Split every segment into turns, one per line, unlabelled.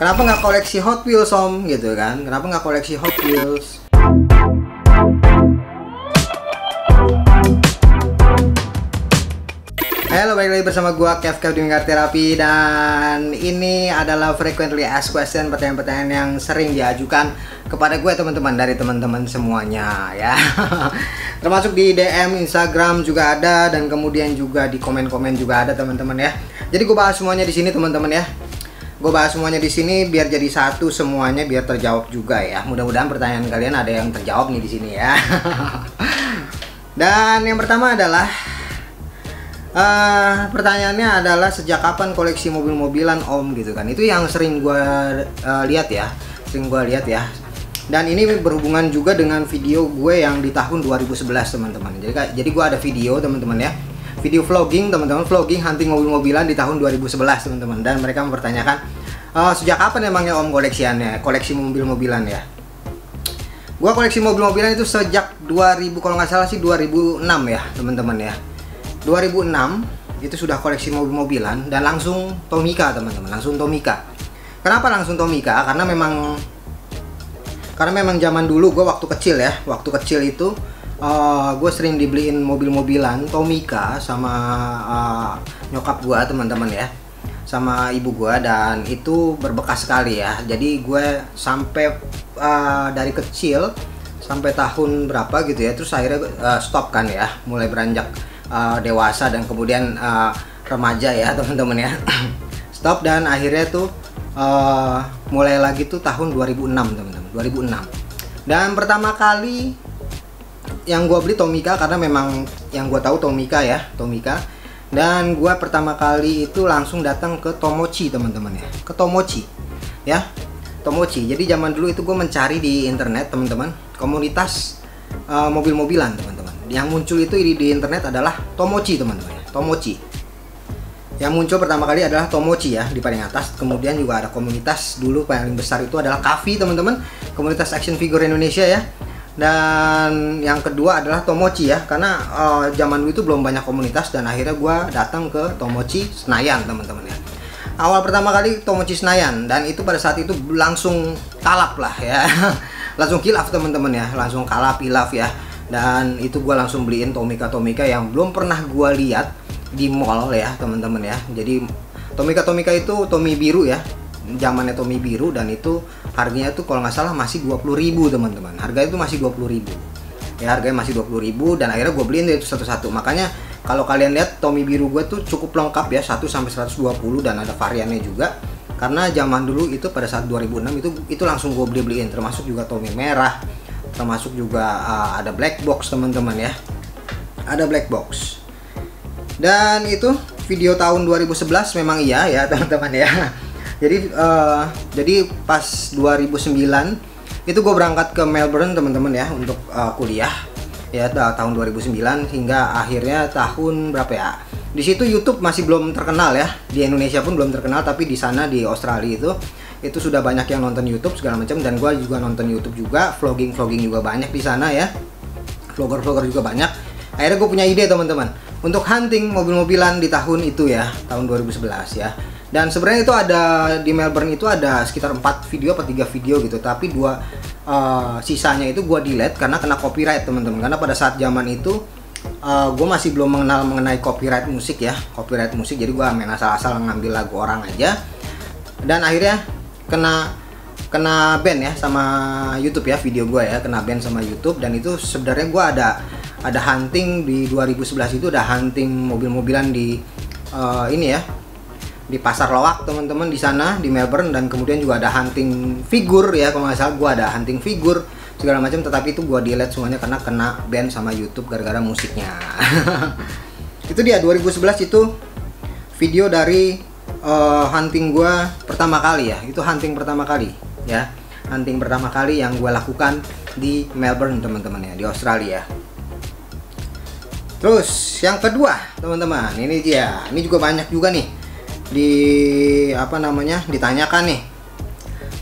Kenapa nggak koleksi Hot Wheels om gitu kan? Kenapa nggak koleksi Hot Wheels? Halo, balik lagi bersama gua Kev Gaming Car Therapy, dan ini adalah frequently asked question, pertanyaan-pertanyaan yang sering diajukan kepada gue teman-teman, dari teman-teman semuanya ya. Termasuk di DM Instagram juga ada, dan kemudian juga di komen-komen juga ada teman-teman ya. Jadi gue bahas semuanya di sini teman-teman ya. Gue bahas semuanya di sini biar jadi satu semuanya, biar terjawab juga ya. Mudah-mudahan pertanyaan kalian ada yang terjawab nih di sini ya. Dan yang pertama adalah pertanyaannya adalah sejak kapan koleksi mobil-mobilan om gitu kan. Itu yang sering gue lihat ya, dan ini berhubungan juga dengan video gue yang di tahun 2011 teman-teman. Jadi gue ada video teman-teman ya, video vlogging teman-teman, vlogging hunting mobil-mobilan di tahun 2011 teman-teman. Dan mereka mempertanyakan sejak kapan emangnya om koleksi mobil-mobilan ya. Gue koleksi mobil-mobilan itu sejak 2000, kalau nggak salah sih 2006 ya teman-teman ya. 2006 itu sudah koleksi mobil-mobilan, dan langsung Tomica teman-teman, langsung Tomica. Kenapa langsung Tomica? Karena memang zaman dulu gue waktu kecil itu gue sering dibeliin mobil-mobilan Tomica sama nyokap gue teman-teman ya, sama ibu gue, dan itu berbekas sekali ya. Jadi gue sampai dari kecil sampai tahun berapa gitu ya, terus akhirnya stop kan ya, mulai beranjak dewasa dan kemudian remaja ya teman-teman ya. Stop, dan akhirnya tuh mulai lagi tuh tahun 2006 teman-teman, 2006. Dan pertama kali yang gue beli Tomica, karena memang yang gue tahu Tomica ya, Tomica. Dan gue pertama kali itu langsung datang ke Tomochi teman-teman ya, ke Tomochi ya, Tomochi. Jadi zaman dulu itu gue mencari di internet teman-teman, komunitas mobil-mobilan teman-teman. Yang muncul itu di internet adalah Tomochi teman-teman ya, Tomochi. Yang muncul pertama kali adalah Tomochi ya, di paling atas. Kemudian juga ada komunitas dulu paling besar itu adalah Cavi teman-teman, komunitas action figure Indonesia ya. Dan yang kedua adalah Tomochi ya, karena zaman dulu itu belum banyak komunitas, dan akhirnya gua datang ke Tomochi Senayan teman-teman ya. Awal pertama kali Tomochi Senayan, dan itu pada saat itu langsung kalap lah ya. Langsung kilaf teman-teman ya, langsung kilaf ya. Dan itu gue langsung beliin Tomica yang belum pernah gue lihat di mall ya teman-teman ya. Jadi Tomica itu Tomi biru ya, zamannya Tomi biru, dan itu harganya tuh kalau nggak salah masih 20.000 teman-teman. Harganya itu masih 20.000 ya, harganya masih 20.000, dan akhirnya gue beliin itu satu-satu. Makanya kalau kalian lihat Tomi biru gue tuh cukup lengkap ya, 1 sampai 120, dan ada variannya juga. Karena zaman dulu itu pada saat 2006 itu langsung gue beliin, termasuk juga Tomi merah, termasuk juga ada black box teman-teman ya, ada black box. Dan itu video tahun 2011 memang iya ya teman-teman ya. Jadi pas 2009 itu gue berangkat ke Melbourne teman-teman ya, untuk kuliah ya, tahun 2009 hingga akhirnya tahun berapa ya. Di situ YouTube masih belum terkenal ya, di Indonesia pun belum terkenal, tapi di sana di Australia itu sudah banyak yang nonton YouTube segala macam, dan gue juga nonton YouTube juga, vlogging juga banyak di sana ya, vlogger juga banyak. Akhirnya gue punya ide teman-teman untuk hunting mobil-mobilan di tahun itu ya, tahun 2011 ya. Dan sebenarnya itu ada di Melbourne itu ada sekitar 4 video atau 3 video gitu, tapi 2 sisanya itu gue delete karena kena copyright teman-teman. Karena pada saat zaman itu gue masih belum mengenal mengenai copyright musik ya, jadi gue main asal-asal ngambil lagu orang aja, dan akhirnya kena ban ya sama YouTube ya, video gue ya kena ban sama YouTube. Dan itu sebenarnya gue ada hunting di 2011 itu, ada hunting mobil-mobilan di ini ya, di Pasar Loak teman-teman di sana di Melbourne. Dan kemudian juga ada hunting figur ya, kalau nggak salah gue ada hunting figur segala macam, tetapi itu gua delete semuanya karena kena ban sama YouTube gara-gara musiknya. Itu dia 2011 itu video dari hunting gua pertama kali ya. Itu hunting pertama kali ya. Hunting pertama kali yang gua lakukan di Melbourne teman-teman ya, di Australia. Terus yang kedua teman-teman, ini dia. Ini juga banyak juga nih ditanyakan nih.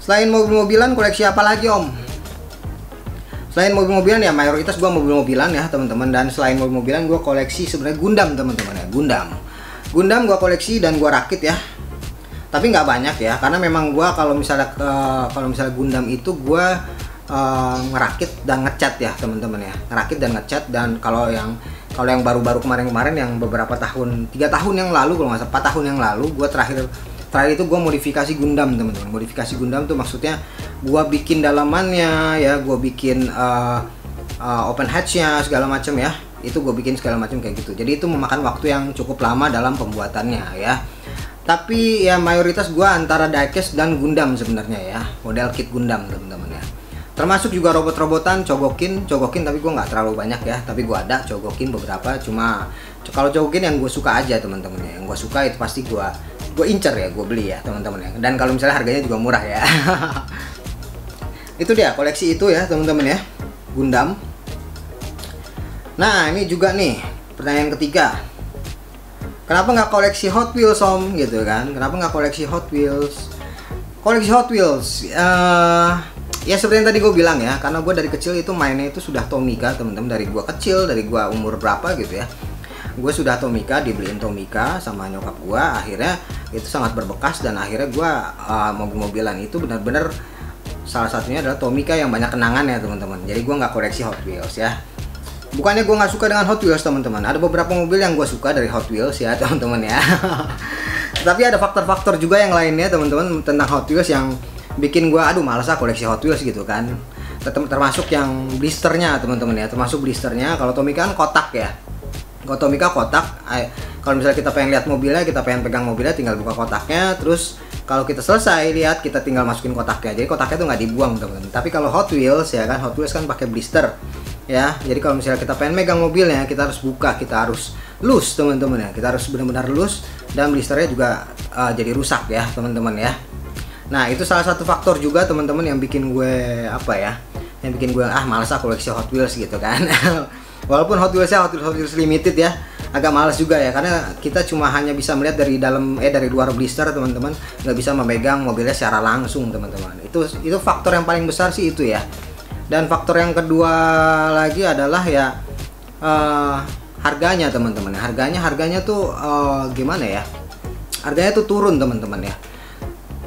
Selain mobil-mobilan koleksi apa lagi om? Selain mobil-mobilan ya, mayoritas gua mobil-mobilan ya teman-teman. Dan selain mobil-mobilan gua koleksi sebenarnya Gundam teman-teman ya, Gundam gua koleksi dan gua rakit ya. tapi nggak banyak ya, karena memang gua kalau misalnya Gundam itu gua ngerakit dan ngecat ya teman-teman ya, ngerakit dan ngecat. Dan kalau yang baru-baru kemarin yang beberapa tahun, 3 tahun yang lalu kalau nggak salah, 4 tahun yang lalu, gua terakhir itu gue modifikasi Gundam teman-teman. Modifikasi Gundam tuh maksudnya gue bikin dalamannya ya, gue bikin open hatch-nya segala macam ya, itu gue bikin segala macam kayak gitu. Jadi itu memakan waktu yang cukup lama dalam pembuatannya ya. Tapi ya mayoritas gue antara diecast dan Gundam sebenarnya ya, model kit Gundam teman-teman ya. Termasuk juga robot-robotan, cogokin, tapi gue nggak terlalu banyak ya. Tapi gue ada cogokin beberapa, cuma kalau cogokin yang gue suka aja teman-teman ya. Yang gue suka itu pasti gue incer ya, gue beli ya teman-teman ya. Dan kalau misalnya harganya juga murah ya. Itu dia koleksi itu ya teman-teman ya, Gundam. Nah ini juga nih pertanyaan ketiga, kenapa nggak koleksi Hot Wheels om gitu kan? Kenapa nggak koleksi Hot Wheels? Koleksi Hot Wheels ya seperti yang tadi gue bilang ya, karena gue dari kecil itu mainnya itu sudah Tomica teman-teman. Dari gue kecil, dari gue umur berapa gitu ya, gue sudah Tomica, dibeliin Tomica sama nyokap gue. Akhirnya itu sangat berbekas, dan akhirnya gue mobil-mobilan itu benar-benar salah satunya adalah Tomica yang banyak kenangannya teman-teman. Jadi gue nggak koleksi Hot Wheels ya. Bukannya gue nggak suka dengan Hot Wheels teman-teman, ada beberapa mobil yang gue suka dari Hot Wheels ya teman-teman ya. Tapi ada faktor-faktor juga yang lainnya teman-teman tentang Hot Wheels yang bikin gue aduh malas koleksi Hot Wheels gitu kan. Termasuk yang blisternya teman-teman ya, termasuk blisternya. Kalau Tomica kan kotak ya, kalau Tomica kotak. Kalau misalnya kita pengen lihat mobilnya, kita pengen pegang mobilnya, tinggal buka kotaknya. Terus kalau kita selesai lihat, kita tinggal masukin kotaknya. Jadi kotaknya tuh nggak dibuang teman-teman. Tapi kalau Hot Wheels ya kan, Hot Wheels kan pakai blister ya. Jadi kalau misalnya kita pengen megang mobilnya, kita harus buka, kita harus loose teman-teman ya. Kita harus benar-benar loose, dan blisternya juga jadi rusak ya teman-teman ya. Nah itu salah satu faktor juga teman-teman yang bikin gue yang bikin gue malas koleksi Hot Wheels gitu kan. Walaupun Hot Wheelsnya Hot Wheels limited ya, agak malas juga ya, karena kita cuma hanya bisa melihat dari dari luar blister teman-teman, nggak bisa memegang mobilnya secara langsung teman-teman. Itu faktor yang paling besar sih itu ya. Dan faktor yang kedua lagi adalah ya harganya teman-teman. Harganya tuh gimana ya? Harganya tuh turun teman-teman ya.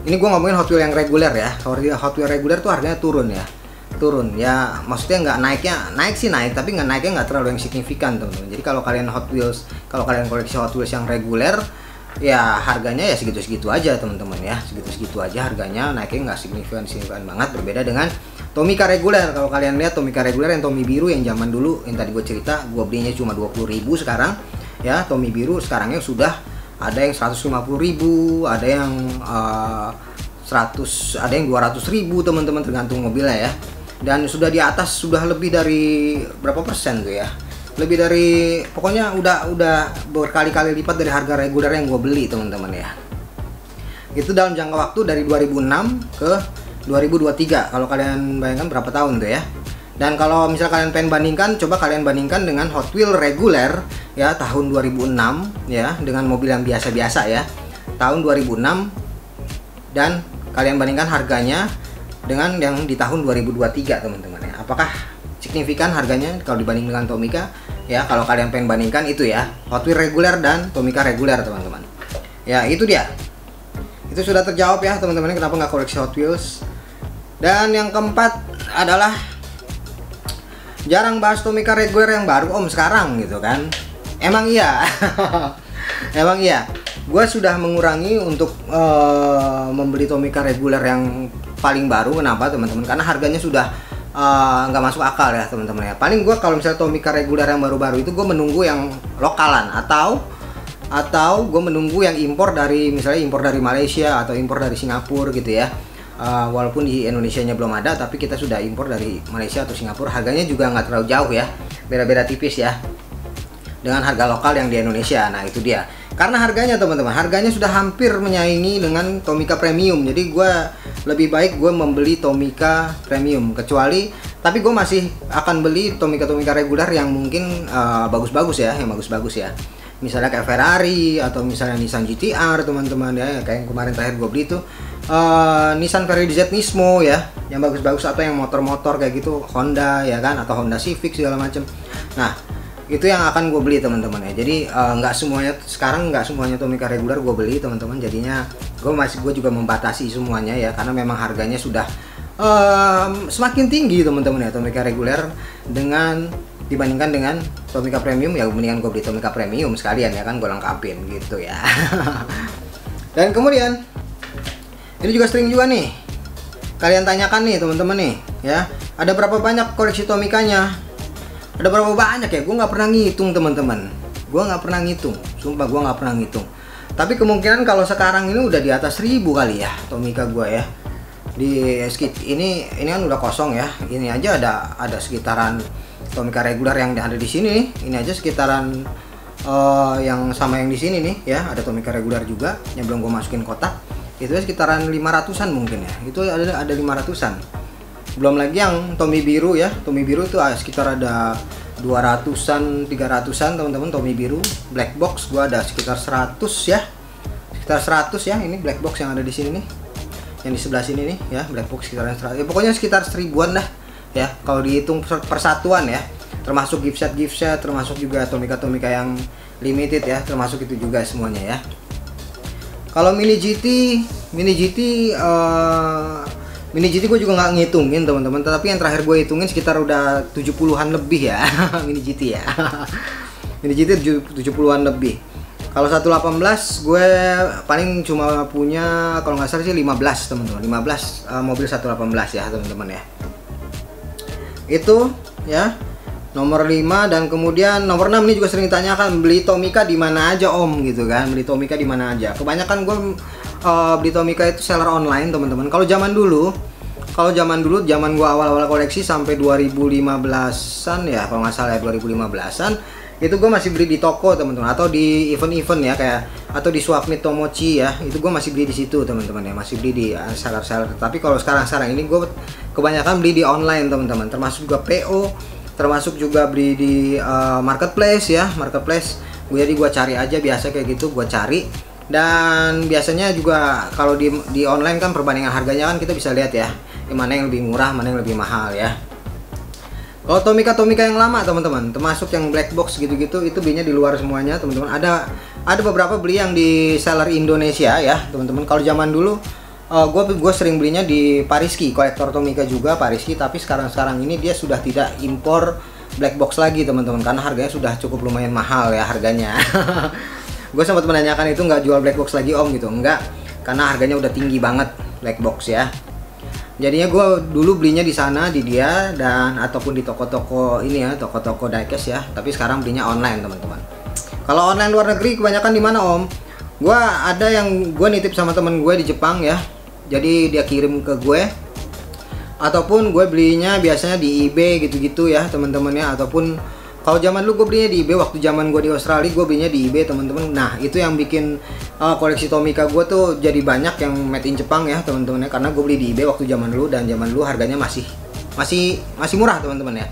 Ini gue ngomongin Hot Wheels yang reguler ya. Hot Wheels reguler tuh harganya turun ya, maksudnya nggak naik sih naik, tapi naiknya nggak terlalu yang signifikan teman-teman. Jadi kalau kalian koleksi Hot Wheels yang reguler ya, harganya ya segitu-segitu aja teman-teman ya, segitu-segitu aja harganya, naiknya nggak signifikan banget. Berbeda dengan Tomica reguler. Kalau kalian lihat Tomica reguler yang Tomi biru yang zaman dulu yang tadi gue cerita, gue belinya cuma 20.000 sekarang ya. Tomi biru sekarangnya sudah ada yang 150.000, ada yang 100, ada yang 200.000 teman-teman, tergantung mobilnya ya. Dan sudah di atas, sudah lebih dari berapa persen tuh ya, lebih dari, pokoknya udah berkali-kali lipat dari harga reguler yang gue beli teman-teman ya. Itu dalam jangka waktu dari 2006 ke 2023. Kalau kalian bayangkan berapa tahun tuh ya. Dan kalau misal kalian pengen bandingkan, coba kalian bandingkan dengan Hot Wheels reguler ya tahun 2006 ya, dengan mobil yang biasa-biasa ya tahun 2006, dan kalian bandingkan harganya dengan yang di tahun 2023 teman-teman ya. Apakah signifikan harganya kalau dibanding dengan Tomica ya? Kalau kalian pengen bandingkan itu ya, Hot Wheels reguler dan Tomica reguler teman-teman ya. Itu dia, itu sudah terjawab ya teman-teman, kenapa nggak koleksi Hot Wheels. Dan yang keempat adalah jarang bahas Tomica reguler yang baru om sekarang gitu kan. Emang iya. Emang iya, gue sudah mengurangi untuk membeli Tomica reguler yang paling baru. Kenapa teman-teman? Karena harganya sudah nggak masuk akal ya teman-teman ya. Paling gue kalau misalnya Tomica reguler yang baru-baru itu gue menunggu yang lokalan, atau gue menunggu yang impor dari, misalnya impor dari Malaysia atau impor dari Singapura gitu ya. Walaupun di Indonesianya belum ada, tapi kita sudah impor dari Malaysia atau Singapura. Harganya juga nggak terlalu jauh ya, beda-beda tipis ya dengan harga lokal yang di Indonesia. Nah itu dia, karena harganya teman-teman, harganya sudah hampir menyaingi dengan Tomica Premium. Jadi gue lebih baik gue membeli Tomica Premium, tapi gue masih akan beli Tomica reguler yang mungkin bagus-bagus ya, misalnya kayak Ferrari atau misalnya Nissan GT-R teman-teman ya, kayak yang kemarin terakhir gue beli itu Nissan Ferrari Z Nismo ya, yang bagus-bagus, atau yang motor-motor kayak gitu, Honda ya kan, atau Honda Civic segala macam. Nah itu yang akan gue beli teman-teman ya. Jadi nggak semuanya sekarang, nggak semuanya Tomica reguler gue beli teman-teman. Jadinya gue juga membatasi semuanya ya, karena memang harganya sudah semakin tinggi teman-teman ya, Tomica reguler dibandingkan dengan Tomica premium. Ya mendingan gue beli Tomica premium sekalian ya kan, gue lengkapin gitu ya. Dan kemudian ini juga sering juga nih kalian tanyakan nih teman-teman nih ya, ada berapa banyak koleksi Tomicanya, ada berapa banyak ya, gue nggak pernah ngitung teman-teman, gue nggak pernah ngitung, sumpah gue nggak pernah ngitung. Tapi kemungkinan kalau sekarang ini udah di atas 1000 kali ya Tomica gue ya. Ini kan udah kosong ya. Ini aja ada sekitaran Tomica reguler yang ada di sini nih. Ini aja sekitaran yang sama yang di sini nih ya. Ada Tomica reguler juga yang belum gue masukin kotak. Itu sekitaran 500-an mungkin ya. Itu ada 500-an. Belum lagi yang Tomi biru ya. Tomi biru itu sekitar ada 200-an, 300-an teman-teman. Tomi biru black box gua ada sekitar 100 ya. Sekitar 100 ya, ini black box yang ada di sini nih. Yang di sebelah sini nih ya, black box sekitar 100. Ya, pokoknya sekitar 1000-an dah ya kalau dihitung persatuan ya. Termasuk gift set, termasuk juga Tomica yang limited ya, termasuk itu juga semuanya ya. Kalau mini GT gue juga nggak ngitungin teman-teman, tapi yang terakhir gue hitungin sekitar udah 70-an lebih ya. Mini GT ya. Mini GT 70-an lebih. Kalau 118 gue paling cuma punya kalau nggak salah sih 15 teman-teman. 15 mobil 118 ya teman-teman ya. Itu ya. Nomor 5 dan kemudian nomor 6 ini juga sering ditanyakan, beli Tomica di mana aja Om gitu kan. Beli Tomica di mana aja. Kebanyakan gue beli Tomica itu seller online teman-teman. Kalau zaman dulu zaman gua awal-awal koleksi sampai 2015-an ya kalau nggak salah ya, 2015-an itu gua masih beli di toko teman-teman, atau di event-event ya kayak atau di Swapmeet Tomochi ya, itu gua masih beli di situ teman-teman ya, masih beli di seller-seller. Tapi kalau sekarang ini gua kebanyakan beli di online teman-teman, termasuk juga PO, termasuk juga beli di marketplace ya, marketplace. Jadi gua cari aja biasa kayak gitu, gua cari. Dan biasanya juga kalau di online kan perbandingan harganya kan kita bisa lihat ya, mana yang lebih murah, mana yang lebih mahal ya. Kalau Tomica yang lama teman-teman, termasuk yang black box gitu-gitu, itu belinya di luar semuanya teman-teman. Ada beberapa beli yang di seller Indonesia ya teman-teman. Kalau zaman dulu gue sering belinya di Pariski, kolektor Tomica juga Pariski, tapi sekarang ini dia sudah tidak impor black box lagi teman-teman, karena harganya sudah cukup lumayan mahal ya harganya. Gue sempat menanyakan itu nggak jual black box lagi Om gitu, enggak, karena harganya udah tinggi banget black box ya. Jadinya gue dulu belinya di sana di dia, dan ataupun di toko-toko ini ya, toko-toko diecast ya. Tapi sekarang belinya online teman-teman. Kalau online luar negeri kebanyakan di mana Om? Gue ada yang gue nitip sama temen gue di Jepang ya. Jadi dia kirim ke gue. Ataupun gue belinya biasanya di eBay gitu-gitu ya teman-teman ya. Ataupun kalau zaman dulu gue belinya di eBay, waktu zaman gue di Australia gue belinya di eBay teman-teman. Nah itu yang bikin koleksi Tomica gue tuh jadi banyak yang made in Jepang ya teman-teman ya, karena gue beli di eBay waktu zaman dulu, dan zaman dulu harganya masih murah teman-teman ya.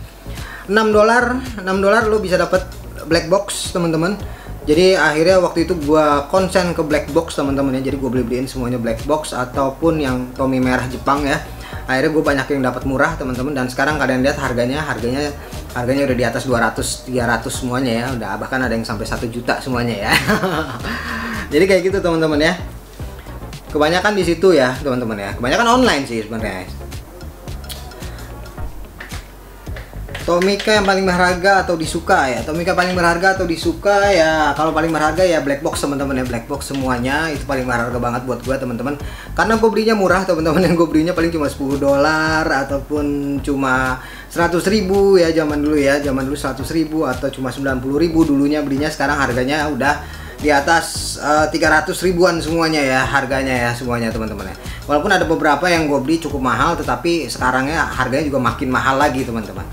$6 lo bisa dapat black box teman-teman. Jadi akhirnya waktu itu gue konsen ke black box teman-teman ya. Jadi gue beliin semuanya black box ataupun yang Tomi merah Jepang ya. Akhirnya gue banyak yang dapat murah teman-teman, dan sekarang kalian lihat harganya udah di atas 200, 300 semuanya ya, udah bahkan ada yang sampai 1 juta semuanya ya. Jadi kayak gitu teman-teman ya. Kebanyakan di situ ya teman-teman ya. Kebanyakan online sih sebenarnya. Tomica yang paling berharga atau disuka ya. Tomica paling berharga atau disuka ya. Kalau paling berharga ya black box teman-teman ya. Black box semuanya itu paling berharga banget buat gua teman-teman. Karena gue belinya murah teman-teman. Yang gue belinya paling cuma $10 ataupun cuma 100.000 ya zaman dulu ya. Zaman dulu 100.000 atau cuma 90.000 dulunya belinya. Sekarang harganya udah di atas 300 ribuan semuanya ya harganya ya semuanya teman-teman ya. Walaupun ada beberapa yang gue beli cukup mahal, tetapi sekarangnya harganya juga makin mahal lagi teman-teman.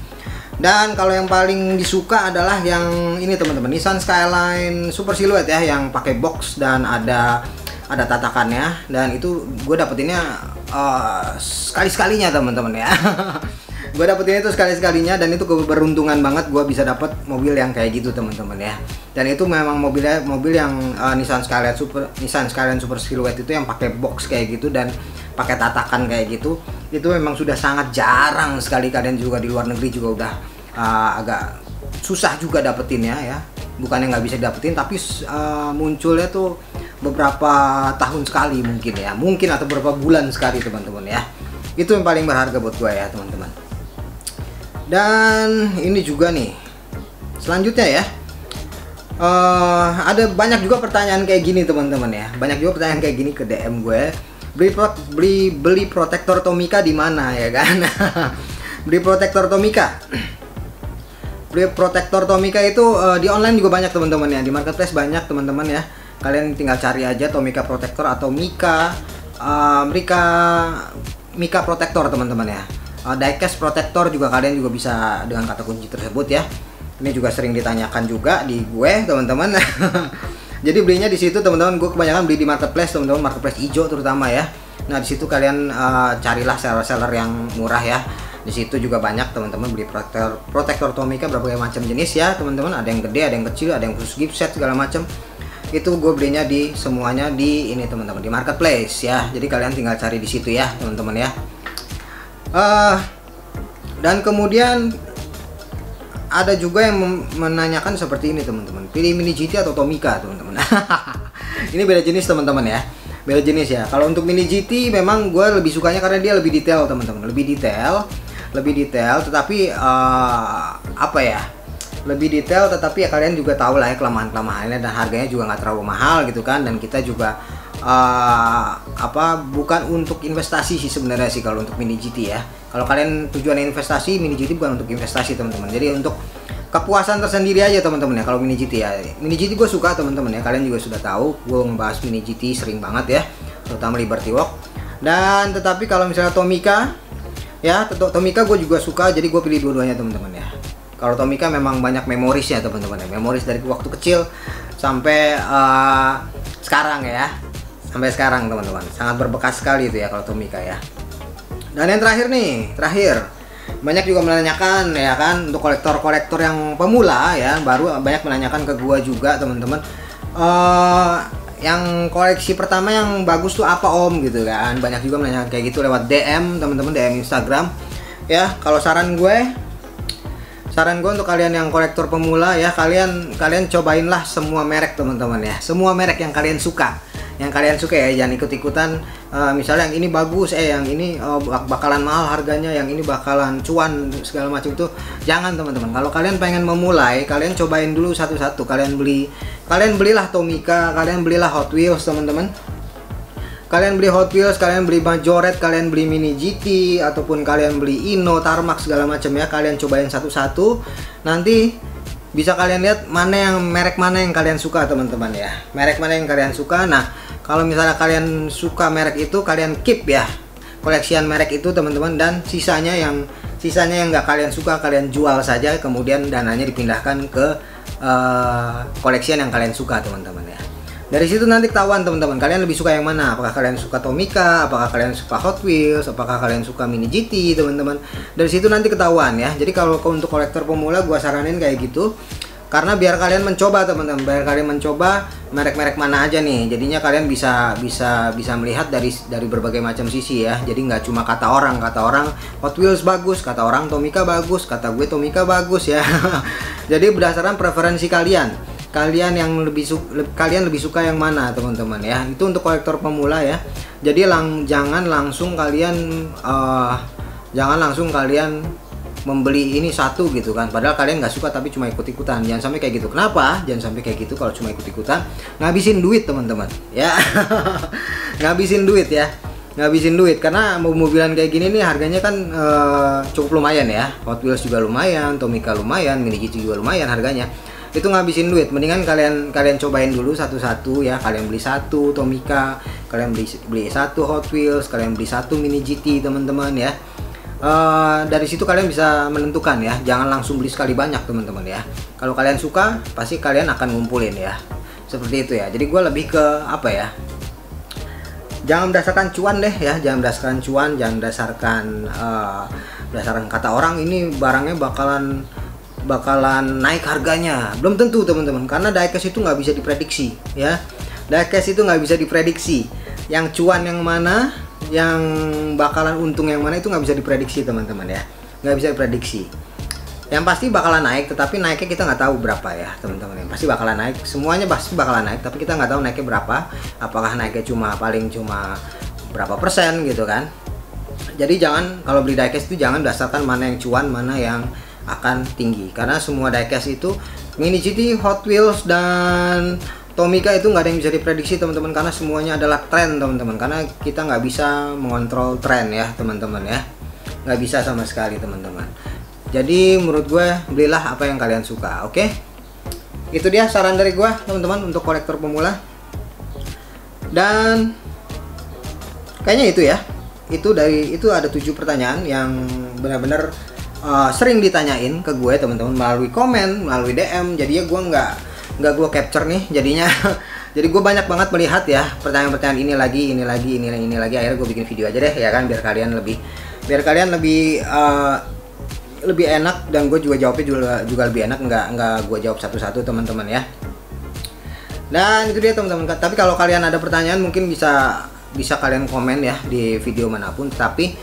Dan kalau yang paling disuka adalah yang ini teman-teman, Nissan Skyline Super Silhouette ya, yang pakai box dan ada tatakannya, dan itu gue dapetinnya sekali-sekalinya teman-teman ya. Gue dapetinnya itu sekali-sekalinya, dan itu keberuntungan banget gue bisa dapet mobil yang kayak gitu teman-teman ya. Dan itu memang mobil yang Nissan Skyline Super Silhouette itu yang pakai box kayak gitu dan pakai tatakan kayak gitu. Itu memang sudah sangat jarang sekali, kalian juga di luar negeri juga udah agak susah juga dapetinnya ya. Bukannya nggak bisa dapetin, tapi munculnya tuh beberapa tahun sekali mungkin ya, mungkin atau beberapa bulan sekali teman-teman ya. Itu yang paling berharga buat gue ya teman-teman. Dan ini juga nih selanjutnya ya, ada banyak juga pertanyaan kayak gini teman-teman ya, banyak juga pertanyaan kayak gini ke DM gue. Beli protektor Tomica di mana ya kan? Beli protektor Tomica. Beli protektor Tomica itu di online juga banyak teman-teman ya, di marketplace banyak teman-teman ya. Kalian tinggal cari aja Tomica protektor atau Mica protektor teman-teman ya. Diecast protektor juga kalian juga bisa dengan kata kunci tersebut ya. Ini juga sering ditanyakan juga di gue teman-teman. Jadi belinya di situ teman-teman, gue kebanyakan beli di marketplace teman-teman, marketplace hijau terutama ya. Nah di situ kalian carilah seller-seller yang murah ya. Di situ juga banyak teman-teman beli protektor Tomica berbagai macam jenis ya teman-teman. Ada yang gede, ada yang kecil, ada yang khusus gift set segala macam. Itu gue belinya di semuanya di ini teman-teman, di marketplace ya. Jadi kalian tinggal cari di situ ya teman-teman ya. Dan kemudian ada juga yang menanyakan seperti ini teman-teman, pilih Mini GT atau Tomica teman-teman. Ini beda jenis teman-teman ya, beda jenis ya. Kalau untuk Mini GT memang gue lebih sukanya karena dia lebih detail teman-teman, lebih detail. Tetapi apa ya, lebih detail tetapi ya kalian juga tahu lah ya kelemahan-kelemahannya, dan harganya juga nggak terlalu mahal gitu kan. Dan kita juga bukan untuk investasi sih sebenarnya sih kalau untuk Mini GT ya. Kalau kalian tujuannya investasi, Mini GT bukan untuk investasi teman-teman. Jadi untuk kepuasan tersendiri aja teman-teman ya kalau Mini GT ya. Mini GT gue suka teman-teman ya, kalian juga sudah tahu gue ngebahas Mini GT sering banget ya, terutama Liberty Walk. Dan tetapi kalau misalnya Tomica ya, Tomica gue juga suka, jadi gue pilih dua-duanya teman-teman ya. Kalau Tomica memang banyak memorisnya teman-teman ya, memoris dari waktu kecil sampai sekarang ya, sampai sekarang teman-teman, sangat berbekas sekali itu ya kalau Tomica ya. Dan yang terakhir nih, banyak juga menanyakan ya kan, untuk kolektor-kolektor yang pemula ya, baru banyak menanyakan ke gua juga teman-teman, yang koleksi pertama yang bagus tuh apa om gitu kan. Banyak juga menanyakan kayak gitu lewat DM teman-teman, DM Instagram ya. Kalau saran gue untuk kalian yang kolektor pemula ya, kalian cobainlah semua merek teman-teman ya, semua merek yang kalian suka ya, jangan ikut-ikutan misalnya yang ini bagus, yang ini bakalan mahal harganya, yang ini bakalan cuan segala macam itu jangan teman-teman. Kalau kalian pengen memulai, kalian cobain dulu satu-satu. Kalian belilah Tomica, kalian belilah Hot Wheels teman-teman, kalian beli Hot Wheels, kalian beli Majorette, kalian beli Mini GT, ataupun kalian beli Inno, Tarmac segala macam ya, kalian cobain satu-satu. Nanti bisa kalian lihat merek mana yang kalian suka teman-teman ya, merek mana yang kalian suka. Nah kalau misalnya kalian suka merek itu, kalian keep ya koleksian merek itu teman-teman, dan sisanya yang nggak kalian suka kalian jual saja, kemudian dananya dipindahkan ke koleksian yang kalian suka teman-teman ya. Dari situ nanti ketahuan teman-teman, kalian lebih suka yang mana, apakah kalian suka Tomica, apakah kalian suka Hot Wheels, apakah kalian suka Mini GT teman-teman. Dari situ nanti ketahuan ya. Jadi kalau untuk kolektor pemula gua saranin kayak gitu, karena biar kalian mencoba teman-teman, biar kalian mencoba merek-merek mana aja nih. Jadinya kalian bisa melihat dari berbagai macam sisi ya. Jadi nggak cuma kata orang Hot Wheels bagus, kata orang Tomica bagus, kata gue Tomica bagus ya. Jadi berdasarkan preferensi kalian kalian lebih suka yang mana teman-teman ya. Itu untuk kolektor pemula ya. Jadi jangan langsung kalian membeli ini satu gitu kan, padahal kalian nggak suka tapi cuma ikut-ikutan. Jangan sampai kayak gitu. Kenapa jangan sampai kayak gitu? Kalau cuma ikut-ikutan, ngabisin duit teman-teman ya. ngabisin duit karena mobilan kayak gini nih harganya kan cukup lumayan ya. Hot Wheels juga lumayan, Tomica lumayan, Mini GT juga lumayan harganya. Itu ngabisin duit. Mendingan kalian cobain dulu satu-satu ya. Kalian beli satu Tomica, kalian beli satu Hot Wheels, kalian beli satu Mini GT teman-teman ya. Dari situ kalian bisa menentukan ya. Jangan langsung beli sekali banyak teman-teman ya. Kalau kalian suka, pasti kalian akan ngumpulin ya. Seperti itu ya. Jadi gue lebih ke apa ya, jangan berdasarkan cuan deh ya. Jangan berdasarkan kata orang ini barangnya bakalan naik harganya. Belum tentu teman-teman, karena diecast itu nggak bisa diprediksi ya. Diecast itu nggak bisa diprediksi. Yang cuan yang mana, yang bakalan untung yang mana, itu nggak bisa diprediksi teman-teman ya, nggak bisa diprediksi. Yang pasti bakalan naik, tetapi naiknya kita nggak tahu berapa ya teman-teman. Yang pasti bakalan naik, semuanya pasti bakalan naik, tapi kita nggak tahu naiknya berapa. Apakah naiknya cuma berapa persen gitu kan. Jadi jangan, kalau beli diecast itu jangan berdasarkan mana yang cuan, mana yang akan tinggi. Karena semua diecast itu, Mini GT, Hot Wheels, dan Tomica itu nggak ada yang bisa diprediksi teman-teman, karena semuanya adalah tren teman-teman. Karena kita nggak bisa mengontrol tren ya teman-teman ya, nggak bisa sama sekali teman-teman. Jadi menurut gue, belilah apa yang kalian suka, oke? Itu dia saran dari gue teman-teman untuk kolektor pemula. Dan kayaknya itu ya, itu ada 7 pertanyaan yang benar-benar sering ditanyain ke gue teman-teman melalui komen, melalui DM. Jadi ya gue nggak gue capture nih jadinya. Jadi gue banyak banget melihat ya pertanyaan-pertanyaan ini lagi. Akhirnya gue bikin video aja deh ya kan, biar kalian lebih enak, dan gue juga jawabnya juga lebih enak, nggak gue jawab satu-satu teman-teman ya. Dan itu dia teman-teman. Tapi kalau kalian ada pertanyaan mungkin bisa kalian komen ya di video manapun, tetapi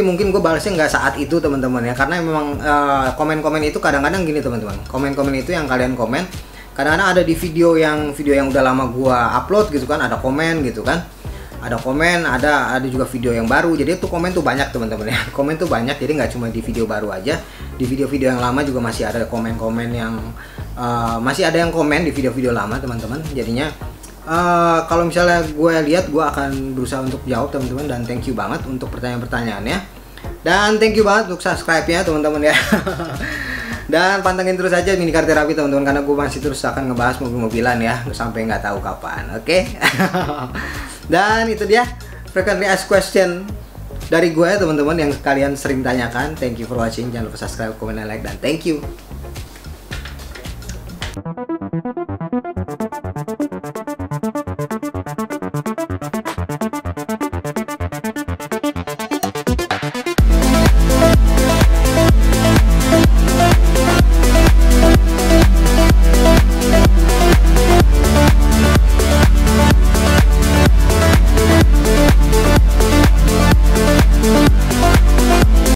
mungkin gue balasnya nggak saat itu teman-teman ya, karena memang komen-komen itu kadang-kadang gini teman-teman. Komen-komen itu yang kalian komen kadang-kadang ada di video yang udah lama gue upload gitu kan, ada komen gitu kan. Ada komen, ada juga video yang baru. Jadi itu komen tuh banyak teman-teman ya. Komen tuh banyak, jadi nggak cuma di video baru aja. Di video-video yang lama juga masih ada komen-komen yang masih ada yang komen di video-video lama teman-teman. Jadinya kalau misalnya gue lihat, gue akan berusaha untuk jawab teman-teman. Dan thank you banget untuk pertanyaan-pertanyaannya. Dan thank you banget untuk subscribe-nya teman-teman ya. Dan pantengin terus aja Mini Car Therapy teman-teman, karena gue masih terus akan ngebahas mobil-mobilan ya sampai nggak tahu kapan, oke? Dan itu dia frequently asked question dari gue teman-teman yang kalian sering tanyakan. Thank you for watching, jangan lupa subscribe, comment, dan like, dan thank you.